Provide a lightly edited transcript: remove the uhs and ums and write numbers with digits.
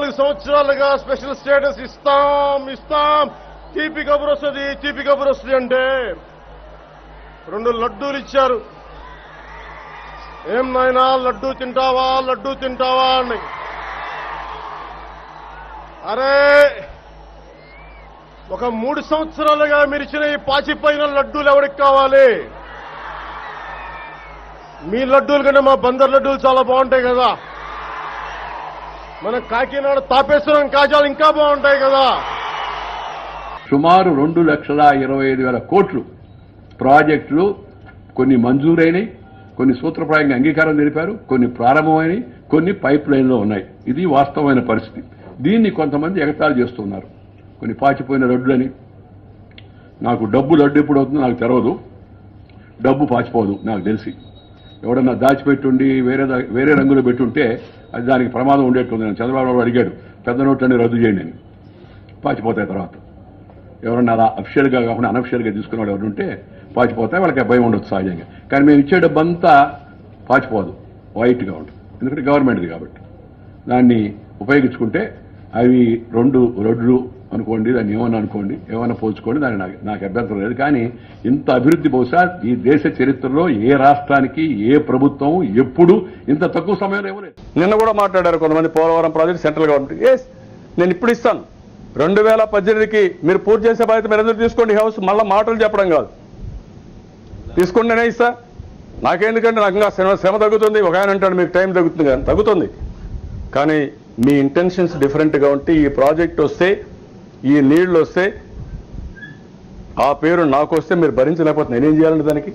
4 సంవత్సరాలుగా special status ఇస్తాం తీపి కబురు వస్తుంది అంటే 2 లడ్డూలు ఇచ్చారు. ఏం నాయనా లడ్డూ తింటావా అని. అరే ఒక 3 సంవత్సరాలుగా మీరు ఇచ్చిన ఈ పాచిపోయిన లడ్డూలు ఎవరికి కావాలి? మీ లడ్డూల కంటే మా బందర్ లడ్డూలు చాలా బాగుంటాయి కదా. మన కాకినాడ తాపేశ్వరం కాజాలు ఇంకా బాగుంటాయి కదా. సుమారు 2,25,000 కోట్లు ప్రాజెక్టులు కొన్ని మంజూరైనవి, కొన్ని సూత్రప్రాయంగా అంగీకారం తెలిపారు, కొన్ని ప్రారంభమైనవి, కొన్ని పైప్ లైన్లో ఉన్నాయి. ఇది వాస్తవమైన పరిస్థితి. దీన్ని కొంతమంది ఎగతాళి చేస్తున్నారు. కొన్ని పాచిపోయిన లడ్డులని. నాకు డబ్బు లడ్డు ఎప్పుడు అవుతుందో నాకు తెలవదు, డబ్బు పాచిపోదు నాకు తెలిసి. ఎవడన్నా దాచిపెట్టుండి వేరే రంగులో పెట్టుంటే అది దానికి ప్రమాదం ఉండేట్టుంది. నేను చంద్రబాబు నాయుడు అడిగాడు పెద్ద నోట్లన్నీ రద్దు చేయండి అని. పాచిపోతాయి తర్వాత. ఎవరన్నా అలా అఫిషియల్గా కాకుండా అనఫిషియల్గా తీసుకునేవాడు ఎవరు ఉంటే పాచిపోతాయి, వాళ్ళకి భయం ఉండొచ్చు సహజంగా. కానీ మేము ఇచ్చే డబ్బు అంతా పాచిపోదు, వైట్గా ఉంటుంది. ఎందుకంటే గవర్నమెంట్ది కాబట్టి. దాన్ని ఉపయోగించుకుంటే అవి 2 లడ్లు అనుకోండి, దాన్ని ఏమన్నా పోల్చుకోండి, దాన్ని నాకు అభ్యంతరం లేదు. కానీ ఇంత అభివృద్ధి బహుశా ఈ దేశ చరిత్రలో ఏ రాష్ట్రానికి ఏ ప్రభుత్వం ఎప్పుడు ఇంత తక్కువ సమయంలో ఇవ్వలేదు. నిన్న కూడా మాట్లాడారు కొంతమంది Polavaram project central government. Yes, నేను ఇప్పుడు ఇస్తాను. 2018కి మీరు పూర్తి చేసే బాధ్యత మీరు అందరూ తీసుకోండి. హౌస్ మళ్ళీ మాటలు చెప్పడం కాదు, తీసుకోండి నేనే ఇస్తా. నాకెందుకంటే నాకు ఇంకా శ్రమ తగ్గుతుంది. ఒక ఆయన అంటాడు మీకు టైం తగ్గుతుంది కానీ తగ్గుతుంది. కానీ మీ ఇంటెన్షన్స్ డిఫరెంట్గా ఉంటే ఈ ప్రాజెక్ట్ వస్తే, ఈ నీళ్లు వస్తే, ఆ పేరు నాకు వస్తే మీరు భరించలేకపోతే నేనేం చేయాలండి దానికి?